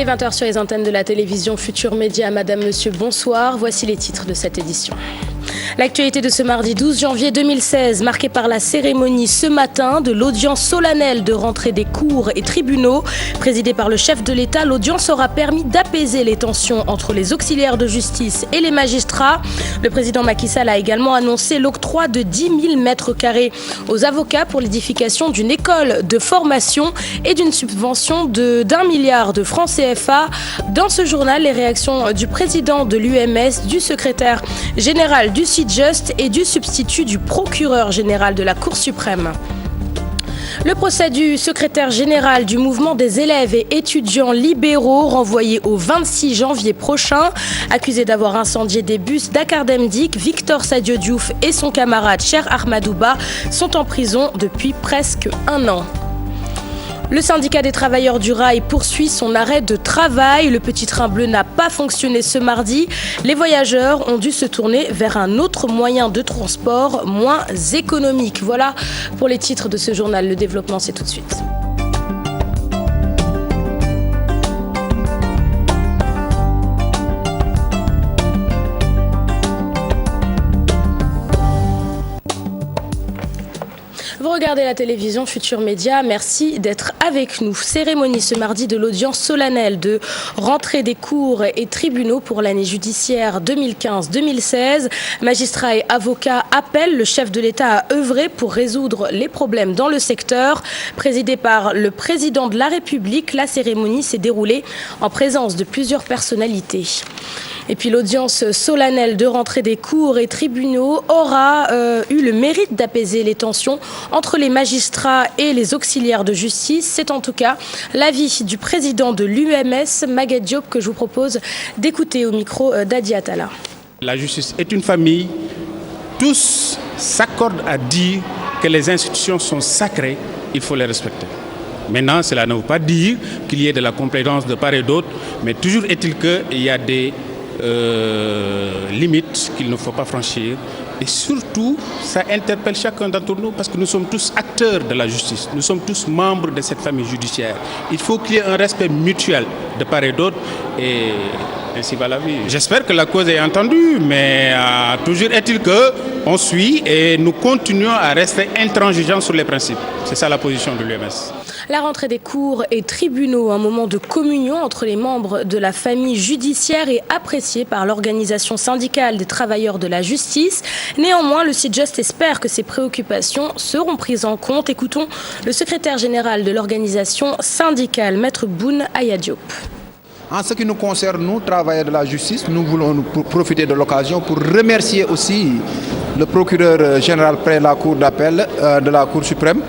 Il est 20h sur les antennes de la télévision Futur Média. Madame, monsieur, bonsoir. Voici les titres de cette édition. L'actualité de ce mardi 12 janvier 2016, marquée par la cérémonie ce matin de l'audience solennelle de rentrée des cours et tribunaux. Présidée par le chef de l'État, l'audience aura permis d'apaiser les tensions entre les auxiliaires de justice et les magistrats. Le président Macky Sall a également annoncé l'octroi de 10 000 mètres carrés aux avocats pour l'édification d'une école de formation et d'une subvention d'1 milliard de francs CFA. Dans ce journal, les réactions du président de l'UMS, du secrétaire général du Just et du substitut du procureur général de la Cour suprême. Le procès du secrétaire général du mouvement des élèves et étudiants libéraux renvoyé au 26 janvier prochain. Accusé d'avoir incendié des bus d'Academdic, Victor Sadio Diouf et son camarade Cher Ahmadouba sont en prison depuis presque un an. Le syndicat des travailleurs du rail poursuit son arrêt de travail. Le petit train bleu n'a pas fonctionné ce mardi. Les voyageurs ont dû se tourner vers un autre moyen de transport moins économique. Voilà pour les titres de ce journal. Le développement, c'est tout de suite. Vous regardez la télévision Futur Média, merci d'être avec nous. Cérémonie ce mardi de l'audience solennelle de rentrée des cours et tribunaux pour l'année judiciaire 2015-2016. Magistrats et avocats appellent le chef de l'État à œuvrer pour résoudre les problèmes dans le secteur. Présidée par le président de la République, la cérémonie s'est déroulée en présence de plusieurs personnalités. Et puis l'audience solennelle de rentrée des cours et tribunaux aura eu le mérite d'apaiser les tensions entre les magistrats et les auxiliaires de justice. C'est en tout cas l'avis du président de l'UMS, Maguette Diop, que je vous propose d'écouter au micro d'Adi Atala. La justice est une famille. Tous s'accordent à dire que les institutions sont sacrées, il faut les respecter. Maintenant, cela ne veut pas dire qu'il y ait de la complaisance de part et d'autre, mais toujours est-il qu'il y a des limites qu'il ne faut pas franchir. Et surtout, ça interpelle chacun d'entre nous parce que nous sommes tous acteurs de la justice. Nous sommes tous membres de cette famille judiciaire. Il faut qu'il y ait un respect mutuel de part et d'autre et ainsi va la vie. J'espère que la cause est entendue, mais toujours est-il qu'on suit et nous continuons à rester intransigeants sur les principes. C'est ça la position de l'UMS. La rentrée des cours et tribunaux, un moment de communion entre les membres de la famille judiciaire est apprécié par l'organisation syndicale des travailleurs de la justice. Néanmoins, le CIJUST espère que ces préoccupations seront prises en compte. Écoutons le secrétaire général de l'organisation syndicale, Maître Boun Aya Diop. En ce qui nous concerne, nous, travailleurs de la justice, nous voulons profiter de l'occasion pour remercier aussi le procureur général près la Cour d'appel de la Cour suprême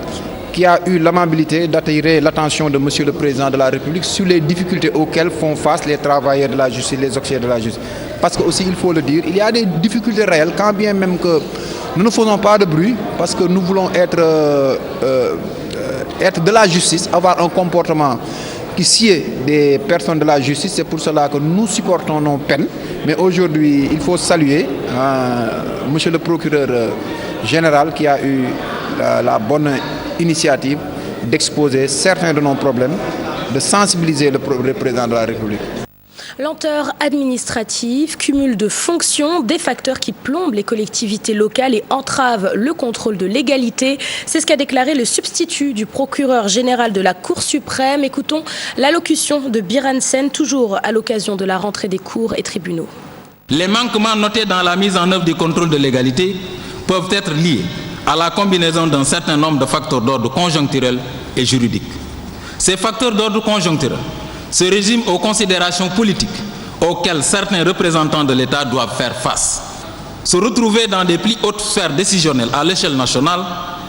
qui a eu l'amabilité d'attirer l'attention de Monsieur le Président de la République sur les difficultés auxquelles font face les travailleurs de la justice, les auxiliaires de la justice. Parce que aussi, il faut le dire, il y a des difficultés réelles, quand bien même que nous ne faisons pas de bruit, parce que nous voulons être de la justice, avoir un comportement qui sied des personnes de la justice. C'est pour cela que nous supportons nos peines. Mais aujourd'hui, il faut saluer Monsieur le procureur général qui a eu la bonne initiative d'exposer certains de nos problèmes, de sensibiliser le président de la République. Lenteur administrative, cumul de fonctions, des facteurs qui plombent les collectivités locales et entravent le contrôle de légalité. C'est ce qu'a déclaré le substitut du procureur général de la Cour suprême. Écoutons l'allocution de Biran Sen, toujours à l'occasion de la rentrée des cours et tribunaux. Les manquements notés dans la mise en œuvre du contrôle de légalité peuvent être liés à la combinaison d'un certain nombre de facteurs d'ordre conjoncturel et juridique. Ces facteurs d'ordre conjoncturel se résument aux considérations politiques auxquelles certains représentants de l'État doivent faire face. Se retrouver dans des plus hautes sphères décisionnelles à l'échelle nationale,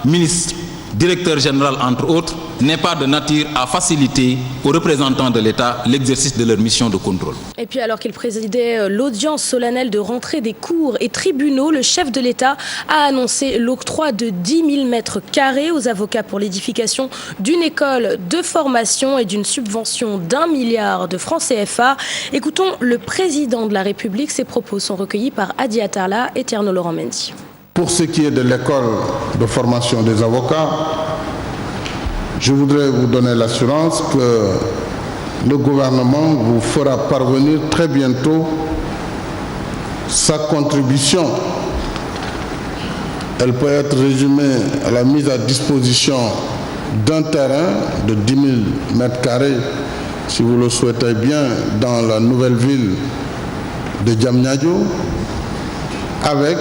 ministre, directeur général entre autres, n'est pas de nature à faciliter aux représentants de l'État l'exercice de leur mission de contrôle. Et puis alors qu'il présidait l'audience solennelle de rentrée des cours et tribunaux, le chef de l'État a annoncé l'octroi de 10 000 mètres carrés aux avocats pour l'édification d'une école de formation et d'une subvention d'1 milliard de francs CFA. Écoutons le président de la République. Ses propos sont recueillis par Adi Atala et Tierno Laurent Mendy. Pour ce qui est de l'école de formation des avocats, je voudrais vous donner l'assurance que le gouvernement vous fera parvenir très bientôt sa contribution. Elle peut être résumée à la mise à disposition d'un terrain de 10 000 m², si vous le souhaitez bien, dans la nouvelle ville de Diamniadio, avec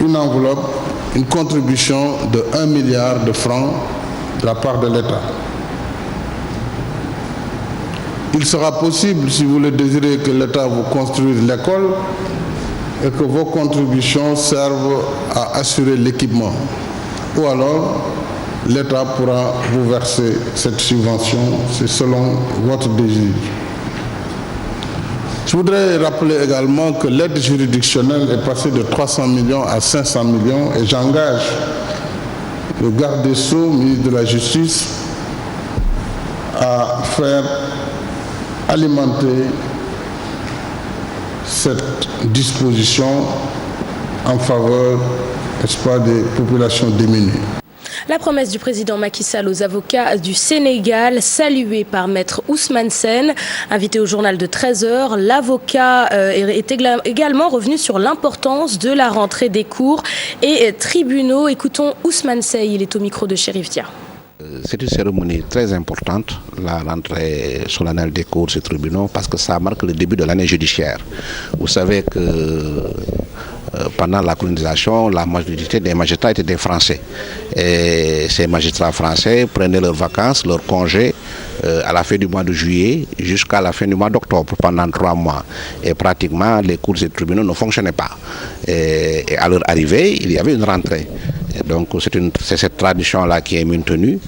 une enveloppe, une contribution de 1 milliard de francs de la part de l'État. Il sera possible, si vous le désirez, que l'État vous construise l'école et que vos contributions servent à assurer l'équipement. Ou alors, l'État pourra vous verser cette subvention, c'est selon votre désir. Je voudrais rappeler également que l'aide juridictionnelle est passée de 300 millions à 500 millions et j'engage le garde des Sceaux, ministre de la Justice, à faire alimenter cette disposition en faveur, n'est-ce pas, des populations démunies. La promesse du président Macky Sall aux avocats du Sénégal, saluée par maître Ousmane Sène. Invité au journal de 13h, l'avocat est également revenu sur l'importance de la rentrée des cours et tribunaux. Écoutons Ousmane Sène, il est au micro de Chérif Dia. C'est une cérémonie très importante, la rentrée solennelle des cours et tribunaux, parce que ça marque le début de l'année judiciaire. Vous savez que pendant la colonisation, la majorité des magistrats étaient des Français. Et ces magistrats français prenaient leurs vacances, leurs congés à la fin du mois de juillet jusqu'à la fin du mois d'octobre, pendant 3 mois. Et pratiquement, les cours et tribunaux ne fonctionnaient pas. Et à leur arrivée, il y avait une rentrée. Et donc c'est cette tradition-là qui est maintenue,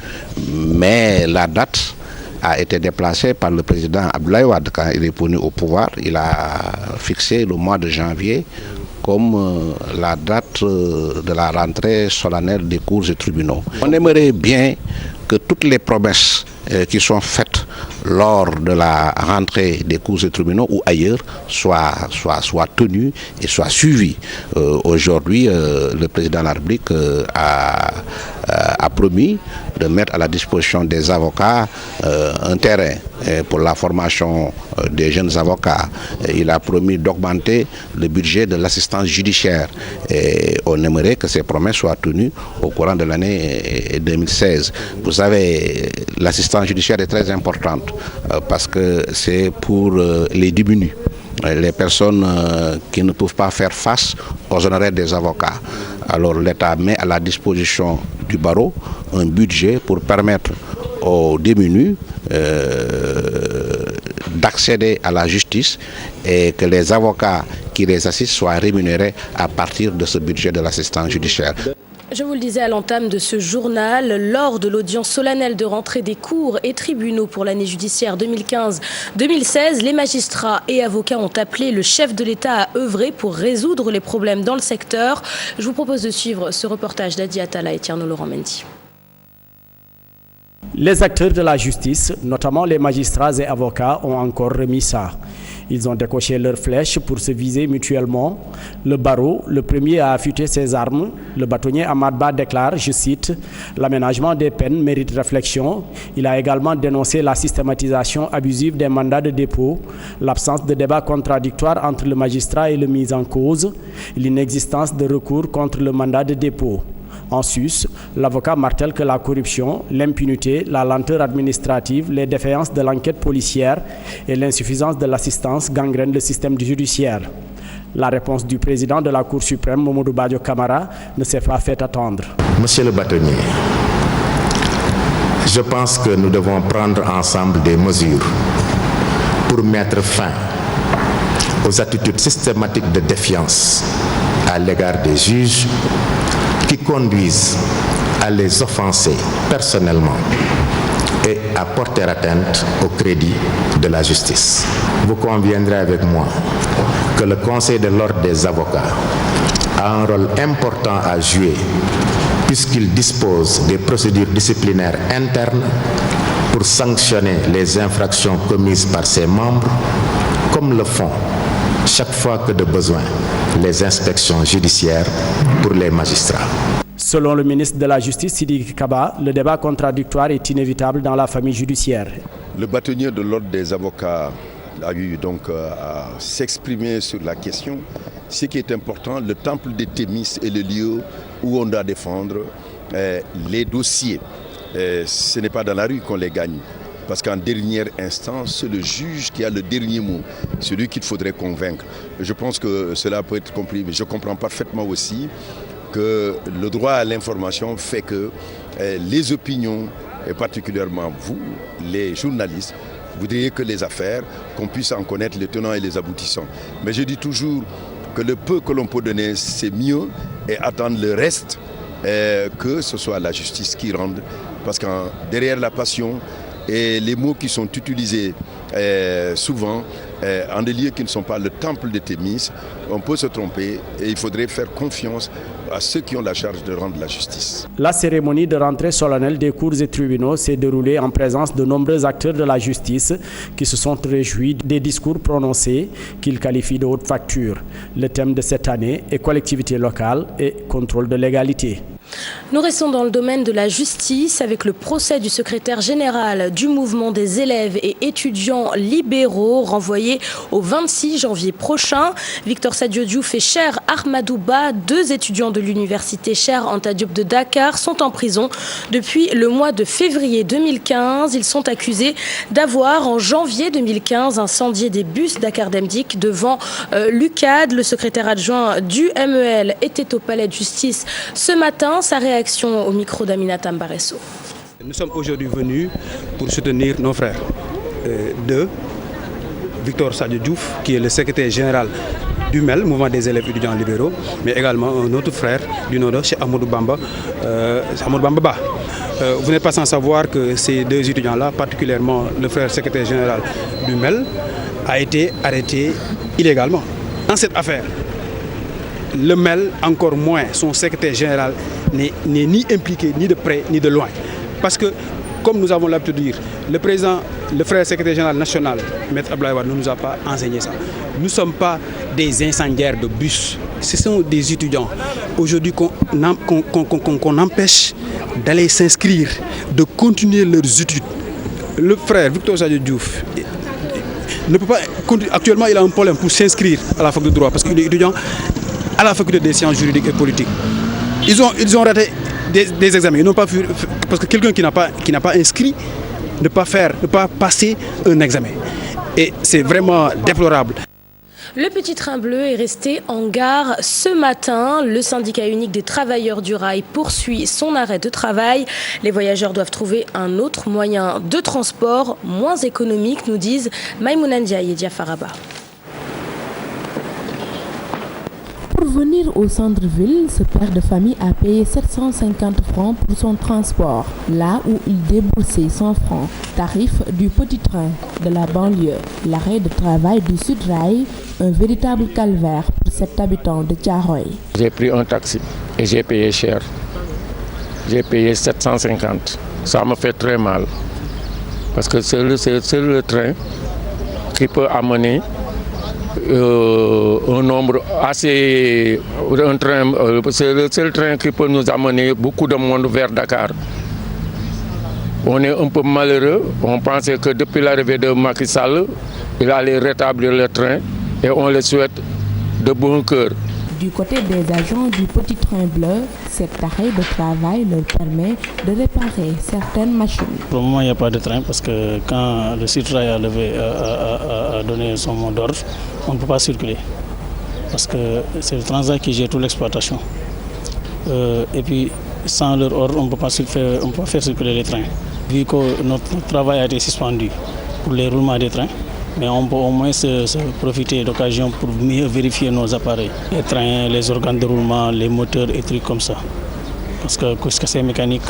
mais la date a été déplacée par le président Abdoulaye Wade quand il est venu au pouvoir. Il a fixé le mois de janvier comme la date de la rentrée solennelle des cours et tribunaux. On aimerait bien que toutes les promesses qui sont faites lors de la rentrée des cours et tribunaux ou ailleurs soient tenues et soient suivies. Aujourd'hui, le président de la République a promis de mettre à la disposition des avocats un terrain pour la formation des jeunes avocats. Il a promis d'augmenter le budget de l'assistance judiciaire. Et on aimerait que ces promesses soient tenues au courant de l'année 2016. Vous savez, l'assistance judiciaire est très importante parce que c'est pour les démunis, les personnes qui ne peuvent pas faire face aux honoraires des avocats. Alors l'État met à la disposition du barreau un budget pour permettre aux démunis d'accéder à la justice et que les avocats qui les assistent soient rémunérés à partir de ce budget de l'assistance judiciaire. Je vous le disais à l'entame de ce journal, lors de l'audience solennelle de rentrée des cours et tribunaux pour l'année judiciaire 2015-2016, les magistrats et avocats ont appelé le chef de l'État à œuvrer pour résoudre les problèmes dans le secteur. Je vous propose de suivre ce reportage d'Adi Atala et Tierno Laurent Mendy. Les acteurs de la justice, notamment les magistrats et avocats, ont encore remis ça. Ils ont décoché leurs flèches pour se viser mutuellement. Le barreau, le premier à affûter ses armes, le bâtonnier Ahmad Ba déclare, je cite, « L'aménagement des peines mérite réflexion. Il a également dénoncé la systématisation abusive des mandats de dépôt, l'absence de débat contradictoire entre le magistrat et le mis en cause, l'inexistence de recours contre le mandat de dépôt. » En sus, l'avocat martèle que la corruption, l'impunité, la lenteur administrative, les défaillances de l'enquête policière et l'insuffisance de l'assistance gangrènent le système judiciaire. La réponse du président de la Cour suprême, Mamadou Badio Camara, ne s'est pas fait attendre. Monsieur le bâtonnier, je pense que nous devons prendre ensemble des mesures pour mettre fin aux attitudes systématiques de défiance à l'égard des juges qui conduisent à les offenser personnellement et à porter atteinte au crédit de la justice. Vous conviendrez avec moi que le Conseil de l'ordre des avocats a un rôle important à jouer puisqu'il dispose des procédures disciplinaires internes pour sanctionner les infractions commises par ses membres, comme le font chaque fois que de besoin les inspections judiciaires pour les magistrats. Selon le ministre de la Justice, Sidiki Kaba, le débat contradictoire est inévitable dans la famille judiciaire. Le bâtonnier de l'ordre des avocats a eu donc à s'exprimer sur la question. Ce qui est important, le temple de Thémis est le lieu où on doit défendre les dossiers. Ce n'est pas dans la rue qu'on les gagne. Parce qu'en dernière instance, c'est le juge qui a le dernier mot, celui qu'il faudrait convaincre. Je pense que cela peut être compris, mais je comprends parfaitement aussi que le droit à l'information fait que les opinions, et particulièrement vous, les journalistes, vous diriez que les affaires, qu'on puisse en connaître les tenants et les aboutissants. Mais je dis toujours que le peu que l'on peut donner, c'est mieux, et attendre le reste, que ce soit la justice qui rende. Parce que derrière la passion et les mots qui sont utilisés souvent en des lieux qui ne sont pas le temple de Thémis, on peut se tromper et il faudrait faire confiance à ceux qui ont la charge de rendre la justice. La cérémonie de rentrée solennelle des cours et tribunaux s'est déroulée en présence de nombreux acteurs de la justice qui se sont réjouis des discours prononcés qu'ils qualifient de haute facture. Le thème de cette année est collectivité locale et contrôle de légalité. Nous restons dans le domaine de la justice avec le procès du secrétaire général du mouvement des élèves et étudiants libéraux renvoyé au 26 janvier prochain. Victor Sadio Diouf et Cher Ahmadouba, deux étudiants de l'université Cheikh Anta Diop de Dakar, sont en prison depuis le mois de février 2015. Ils sont accusés d'avoir, en janvier 2015, incendié des bus Dakar Demdik devant l'UCAD. Le secrétaire adjoint du MEL était au palais de justice ce matin. Sa réaction au micro d'Aminata Mbaresso. Nous sommes aujourd'hui venus pour soutenir nos frères. De Victor Sadio Diouf, qui est le secrétaire général du MEL, Mouvement des élèves étudiants libéraux, mais également un autre frère du Nord, chez Amadou Bamba Ba. Vous n'êtes pas sans savoir que ces deux étudiants-là, particulièrement le frère secrétaire général du MEL, a été arrêté illégalement. Dans cette affaire, le MEL, encore moins son secrétaire général, n'est ni impliqué, ni de près, ni de loin. Parce que, comme nous avons l'habitude de dire, le président, le frère secrétaire général national, Maître Abdoulaye Wade, ne nous a pas enseigné ça. Nous ne sommes pas des incendiaires de bus. Ce sont des étudiants, aujourd'hui, qu'on empêche d'aller s'inscrire, de continuer leurs études. Le frère Victor Sadio Diouf ne peut pas continuer. Actuellement, il a un problème pour s'inscrire à la fac de droit, parce qu'il est étudiant à la faculté des sciences juridiques et politiques. Ils ont raté des examens. Ils n'ont pas pu, parce que quelqu'un qui n'a pas inscrit ne peut pas passer un examen. Et c'est vraiment déplorable. Le petit train bleu est resté en gare ce matin. Le syndicat unique des travailleurs du rail poursuit son arrêt de travail. Les voyageurs doivent trouver un autre moyen de transport moins économique, nous disent Maïmouna Ndiaye et Diafaraba. Pour venir au centre-ville, ce père de famille a payé 750 francs pour son transport, là où il déboursait 100 francs. Tarif du petit train de la banlieue. L'arrêt de travail du Sudrail, un véritable calvaire pour cet habitant de Thiaroye. J'ai pris un taxi et j'ai payé cher. J'ai payé 750. Ça me fait très mal. Parce que c'est le train qui peut amener un nombre assez... c'est le seul train qui peut nous amener beaucoup de monde vers Dakar. On est un peu malheureux. On pensait que depuis l'arrivée de Macky Sall, il allait rétablir le train et on le souhaite de bon cœur. Du côté des agents du petit train bleu, cet arrêt de travail leur permet de réparer certaines machines. Pour le moment, il n'y a pas de train parce que quand le Sudrail a donné son mot d'ordre, on ne peut pas circuler. Parce que c'est le Transat qui gère toute l'exploitation. Et puis, sans leur ordre, on ne peut pas faire circuler les trains. Vu que notre travail a été suspendu pour les roulements des trains, mais on peut au moins se profiter d'occasion pour mieux vérifier nos appareils. Les trains, les organes de roulement, les moteurs et trucs comme ça. Parce que c'est mécanique.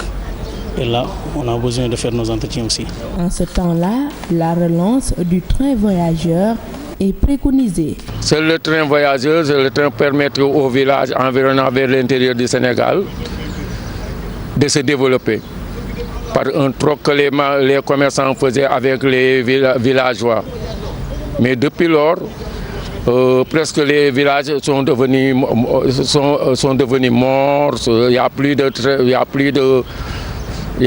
Et là, on a besoin de faire nos entretiens aussi. En ce temps-là, la relance du train voyageur est préconisée. C'est le train voyageur, c'est le train qui permet aux villages environnants vers l'intérieur du Sénégal de se développer. Par un troc que les commerçants faisaient avec les villageois. Mais depuis lors, presque les villages sont devenus morts. Il n'y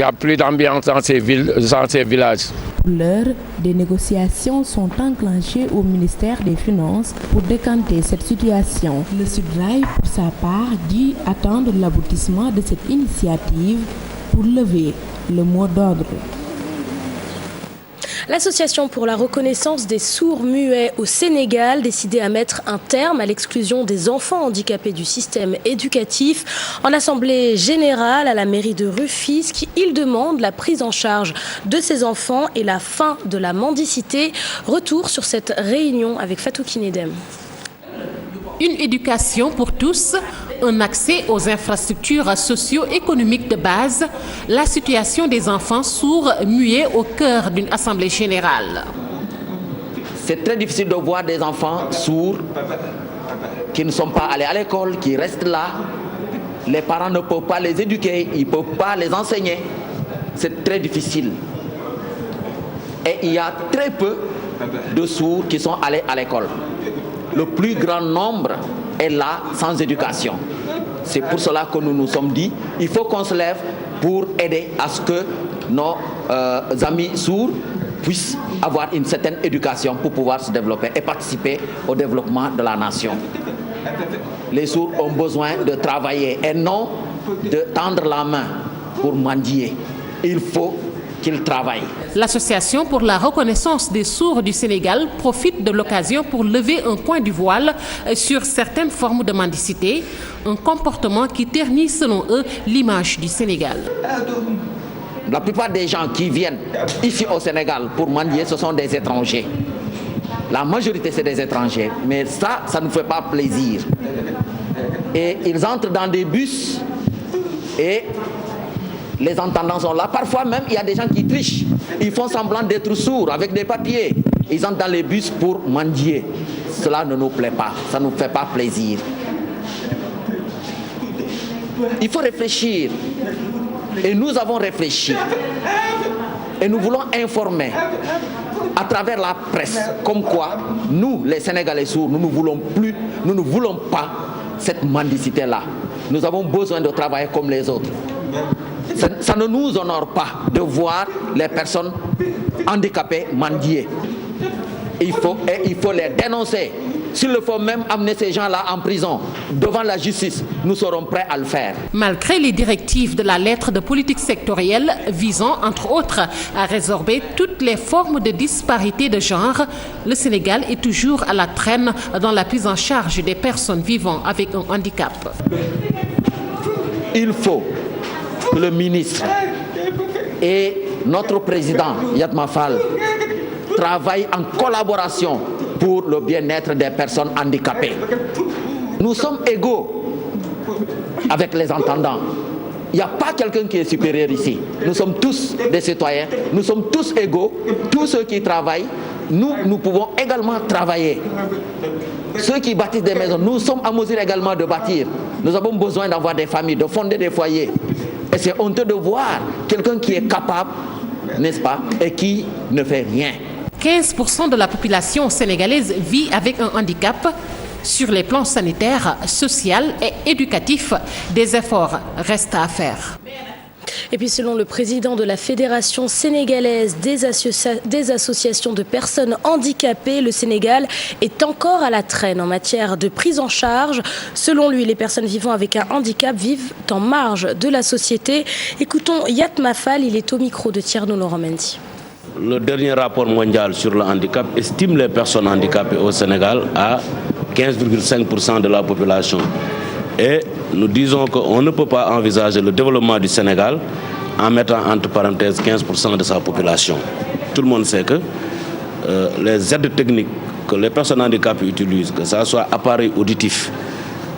a plus d'ambiance dans ces villages. Pour l'heure, des négociations sont enclenchées au ministère des Finances pour décanter cette situation. Le Sudrail, pour sa part, dit attendre l'aboutissement de cette initiative pour lever le mot d'ordre. L'association pour la reconnaissance des sourds-muets au Sénégal décidait à mettre un terme à l'exclusion des enfants handicapés du système éducatif. En assemblée générale à la mairie de Rufisque, il demande la prise en charge de ces enfants et la fin de la mendicité. Retour sur cette réunion avec Fatou Kinedem. Une éducation pour tous, un accès aux infrastructures socio-économiques de base, la situation des enfants sourds muets au cœur d'une assemblée générale. C'est très difficile de voir des enfants sourds qui ne sont pas allés à l'école, qui restent là. Les parents ne peuvent pas les éduquer, ils ne peuvent pas les enseigner. C'est très difficile. Et il y a très peu de sourds qui sont allés à l'école. Le plus grand nombre est là sans éducation. C'est pour cela que nous nous sommes dit, il faut qu'on se lève pour aider à ce que nos amis sourds puissent avoir une certaine éducation pour pouvoir se développer et participer au développement de la nation. Les sourds ont besoin de travailler et non de tendre la main pour mendier. Il faut qu'ils travaillent. L'Association pour la reconnaissance des sourds du Sénégal profite de l'occasion pour lever un point du voile sur certaines formes de mendicité, un comportement qui ternit selon eux l'image du Sénégal. La plupart des gens qui viennent ici au Sénégal pour mendier, ce sont des étrangers. La majorité, c'est des étrangers, mais ça ne nous fait pas plaisir. Et ils entrent dans des bus et les entendants sont là. Parfois même, il y a des gens qui trichent. Ils font semblant d'être sourds avec des papiers. Ils entrent dans les bus pour mendier. Cela ne nous plaît pas. Ça ne nous fait pas plaisir. Il faut réfléchir. Et nous avons réfléchi. Et nous voulons informer à travers la presse comme quoi nous, les Sénégalais sourds, nous ne voulons pas cette mendicité-là. Nous avons besoin de travailler comme les autres. Ça ne nous honore pas de voir les personnes handicapées mendier. Il faut les dénoncer. S'il le faut même amener ces gens-là en prison, devant la justice, nous serons prêts à le faire. Malgré les directives de la lettre de politique sectorielle visant, entre autres, à résorber toutes les formes de disparité de genre, le Sénégal est toujours à la traîne dans la prise en charge des personnes vivant avec un handicap. Il faut que le ministre et notre président, Yatma Fall, travaillent en collaboration pour le bien-être des personnes handicapées. Nous sommes égaux avec les entendants. Il n'y a pas quelqu'un qui est supérieur ici. Nous sommes tous des citoyens, nous sommes tous égaux. Tous ceux qui travaillent, nous pouvons également travailler. Ceux qui bâtissent des maisons, nous sommes en mesure également de bâtir. Nous avons besoin d'avoir des familles, de fonder des foyers. Et c'est honteux de voir quelqu'un qui est capable, n'est-ce pas, et qui ne fait rien. 15% de la population sénégalaise vit avec un handicap. Sur les plans sanitaires, social et éducatif, des efforts restent à faire. Et puis selon le président de la Fédération sénégalaise des associations de personnes handicapées, le Sénégal est encore à la traîne en matière de prise en charge. Selon lui, les personnes vivant avec un handicap vivent en marge de la société. Écoutons Yatma Fall, il est au micro de Tierno Laurent Mendy. Le dernier rapport mondial sur le handicap estime les personnes handicapées au Sénégal à 15,5% de la population. Et nous disons qu'on ne peut pas envisager le développement du Sénégal en mettant entre parenthèses 15% de sa population. Tout le monde sait que les aides techniques que les personnes handicapées utilisent, que ce soit appareil auditif,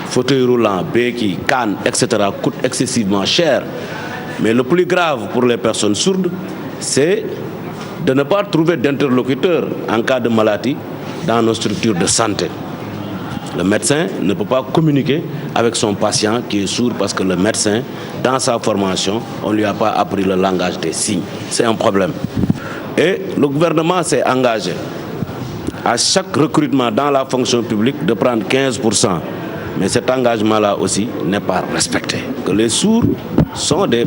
fauteuil roulant, béquille, canne, etc., coûtent excessivement cher. Mais le plus grave pour les personnes sourdes, c'est de ne pas trouver d'interlocuteur en cas de maladie dans nos structures de santé. Le médecin ne peut pas communiquer avec son patient qui est sourd parce que le médecin, dans sa formation, on ne lui a pas appris le langage des signes. C'est un problème. Et le gouvernement s'est engagé à chaque recrutement dans la fonction publique de prendre 15%. Mais cet engagement-là aussi n'est pas respecté. Que les sourds sont des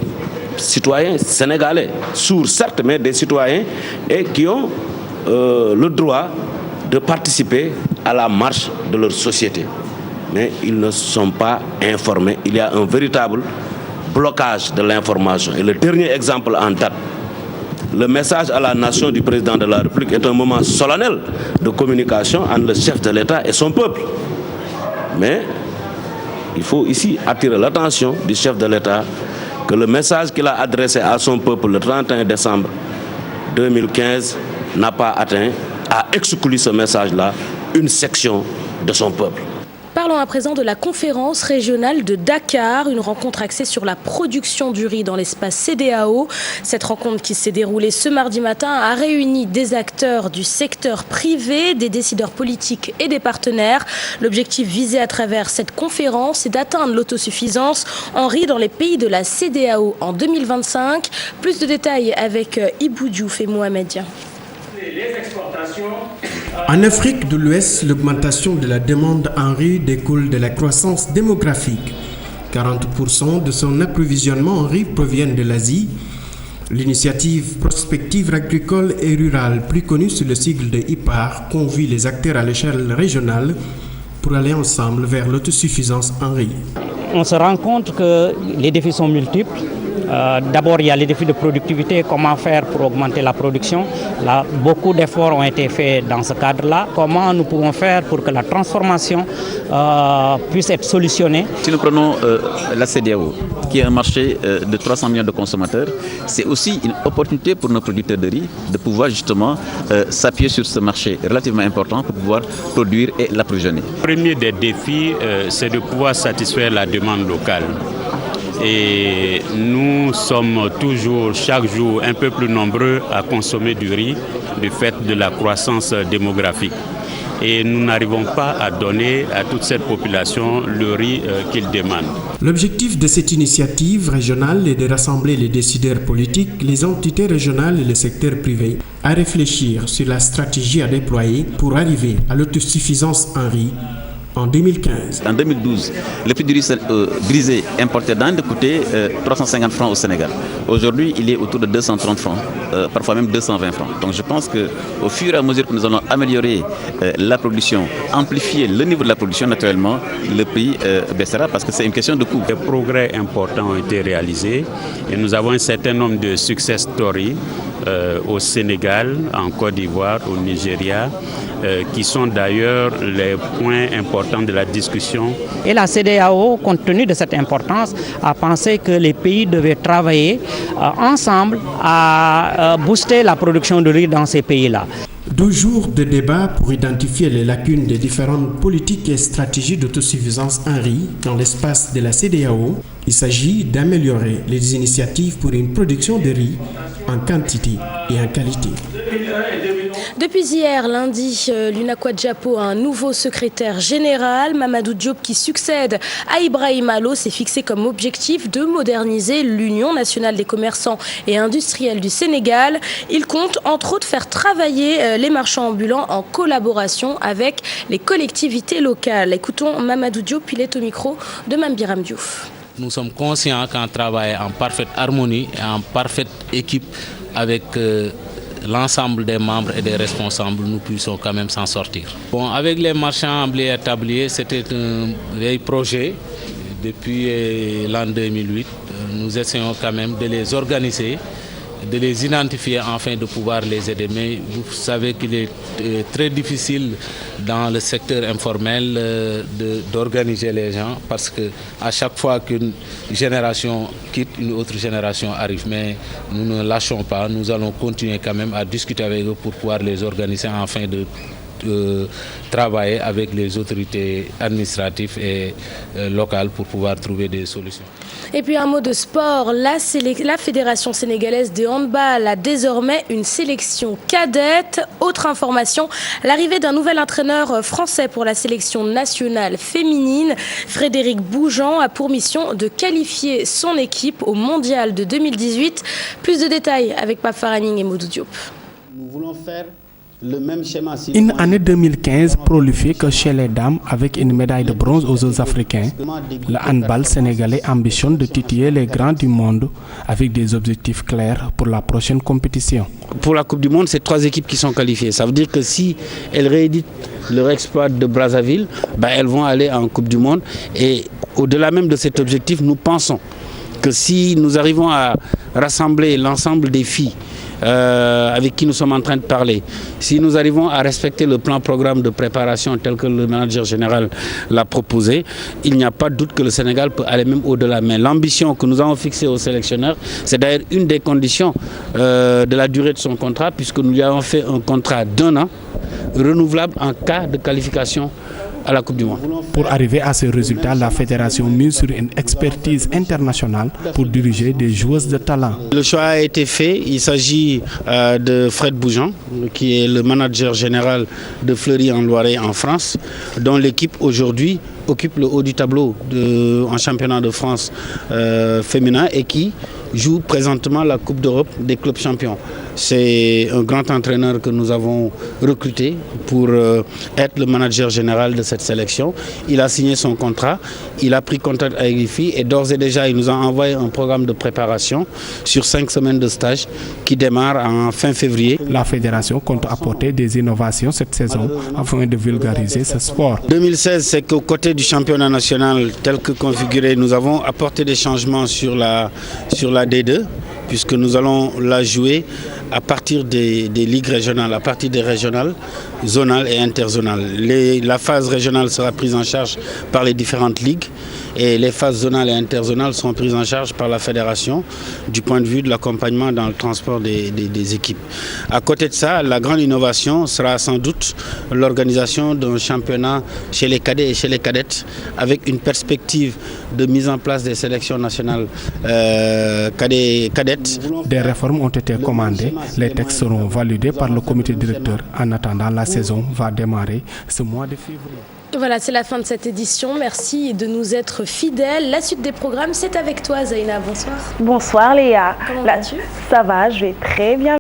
citoyens sénégalais, sourds certes, mais des citoyens et qui ont le droit de participer à la marche de leur société. Mais ils ne sont pas informés. Il y a un véritable blocage de l'information. Et le dernier exemple en date, le message à la nation du président de la République est un moment solennel de communication entre le chef de l'État et son peuple. Mais il faut ici attirer l'attention du chef de l'État que le message qu'il a adressé à son peuple le 31 décembre 2015 n'a pas atteint, a exclu ce message-là une section de son peuple. Parlons à présent de la conférence régionale de Dakar, une rencontre axée sur la production du riz dans l'espace CEDEAO. Cette rencontre qui s'est déroulée ce mardi matin a réuni des acteurs du secteur privé, des décideurs politiques et des partenaires. L'objectif visé à travers cette conférence est d'atteindre l'autosuffisance en riz dans les pays de la CEDEAO en 2025. Plus de détails avec Ibou Diouf et Mohamed Dia. En Afrique de l'Ouest, l'augmentation de la demande en riz découle de la croissance démographique. 40% de son approvisionnement en riz proviennent de l'Asie. L'initiative Prospective agricole et rurale, plus connue sous le sigle de IPAR, convie les acteurs à l'échelle régionale pour aller ensemble vers l'autosuffisance en riz. On se rend compte que les défis sont multiples. D'abord, il y a les défis de productivité, comment faire pour augmenter la production. Là, beaucoup d'efforts ont été faits dans ce cadre-là. Comment nous pouvons faire pour que la transformation puisse être solutionnée. Si nous prenons la CEDEAO, qui est un marché de 300 millions de consommateurs, c'est aussi une opportunité pour nos producteurs de riz de pouvoir justement s'appuyer sur ce marché relativement important pour pouvoir produire et l'approvisionner. Le premier des défis, c'est de pouvoir satisfaire la demande locale. Et nous sommes toujours, chaque jour, un peu plus nombreux à consommer du riz du fait de la croissance démographique. Et nous n'arrivons pas à donner à toute cette population le riz qu'ils demandent. L'objectif de cette initiative régionale est de rassembler les décideurs politiques, les entités régionales et le secteur privé à réfléchir sur la stratégie à déployer pour arriver à l'autosuffisance en riz en 2015. En 2012, le prix du riz grisé importé d'Inde coûtait 350 francs au Sénégal. Aujourd'hui, il est autour de 230 francs, parfois même 220 francs. Donc je pense qu'au fur et à mesure que nous allons améliorer la production, amplifier le niveau de la production, naturellement, le prix baissera parce que c'est une question de coût. Des progrès importants ont été réalisés et nous avons un certain nombre de success stories au Sénégal, en Côte d'Ivoire, au Nigeria, qui sont d'ailleurs les points importants de la discussion. Et la CEDEAO, compte tenu de cette importance, a pensé que les pays devaient travailler ensemble à booster la production de riz dans ces pays-là. 12 jours de débat pour identifier les lacunes des différentes politiques et stratégies d'autosuffisance en riz dans l'espace de la CEDEAO. Il s'agit d'améliorer les initiatives pour une production de riz en quantité et en qualité. Depuis hier, lundi, l'UNACOIS-JAPO a un nouveau secrétaire général. Mamadou Diop, qui succède à Ibrahim Allo, s'est fixé comme objectif de moderniser l'Union nationale des commerçants et industriels du Sénégal. Il compte entre autres faire travailler les marchands ambulants en collaboration avec les collectivités locales. Écoutons Mamadou Diop, il est au micro de Mambiram Diouf. Nous sommes conscients qu'en travaillant en parfaite harmonie et en parfaite équipe avec l'ensemble des membres et des responsables, nous puissions quand même s'en sortir. Bon, avec les marchands ambulants établis, c'était un vieil projet depuis l'an 2008. Nous essayons quand même de les organiser, de les identifier afin de pouvoir les aider. Mais vous savez qu'il est très difficile dans le secteur informel d'organiser les gens parce qu'à chaque fois qu'une génération quitte, une autre génération arrive. Mais nous ne lâchons pas, nous allons continuer quand même à discuter avec eux pour pouvoir les organiser afin de travailler avec les autorités administratives et locales pour pouvoir trouver des solutions. Et puis un mot de sport, la Fédération sénégalaise de handball a désormais une sélection cadette. Autre information, l'arrivée d'un nouvel entraîneur français pour la sélection nationale féminine, Frédéric Bougeant, a pour mission de qualifier son équipe au mondial de 2018. Plus de détails avec Pape Faraning et Modou Diop. Nous voulons faire le même schéma. Une année 2015 prolifique chez les dames avec une médaille de bronze aux Jeux africains. Le handball sénégalais ambitionne de titiller les grands du monde avec des objectifs clairs pour la prochaine compétition. Pour la Coupe du Monde, c'est 3 équipes qui sont qualifiées. Ça veut dire que si elles rééditent leur exploit de Brazzaville, elles vont aller en Coupe du Monde. Et au-delà même de cet objectif, nous pensons que si nous arrivons à rassembler l'ensemble des filles avec qui nous sommes en train de parler, si nous arrivons à respecter le plan-programme de préparation tel que le manager général l'a proposé, il n'y a pas de doute que le Sénégal peut aller même au-delà. Mais l'ambition que nous avons fixée au sélectionneur, c'est d'ailleurs une des conditions de la durée de son contrat, puisque nous lui avons fait un contrat d'1 an, renouvelable en cas de qualification à la Coupe du Monde. Pour arriver à ce résultat, la fédération mise sur une expertise internationale pour diriger des joueuses de talent. Le choix a été fait. Il s'agit de Fred Boujean, qui est le manager général de Fleury en Loiret en France, dont l'équipe aujourd'hui occupe le haut du tableau en championnat de France féminin et qui joue présentement la Coupe d'Europe des clubs champions. C'est un grand entraîneur que nous avons recruté pour être le manager général de cette sélection. Il a signé son contrat, il a pris contact avec les filles et d'ores et déjà il nous a envoyé un programme de préparation sur 5 semaines de stage qui démarre en fin février. La fédération compte apporter des innovations cette saison afin de vulgariser ce sport. 2016, c'est qu'aux côtés du championnat national tel que configuré, nous avons apporté des changements sur la D2, puisque nous allons la jouer à partir des ligues régionales, à partir des régionales, zonales et interzonales. La phase régionale sera prise en charge par les différentes ligues et les phases zonales et interzonales seront prises en charge par la fédération du point de vue de l'accompagnement dans le transport des équipes. À côté de ça, la grande innovation sera sans doute l'organisation d'un championnat chez les cadets et chez les cadettes avec une perspective de mise en place des sélections nationales cadettes. Des réformes ont été commandées. Les textes seront validés par le comité directeur. En attendant, la saison va démarrer ce mois de février. Voilà, c'est la fin de cette édition. Merci de nous être fidèles. La suite des programmes, c'est avec toi, Zaina. Bonsoir. Bonsoir, Léa. Comment vas-tu ? Ça va, je vais très bien.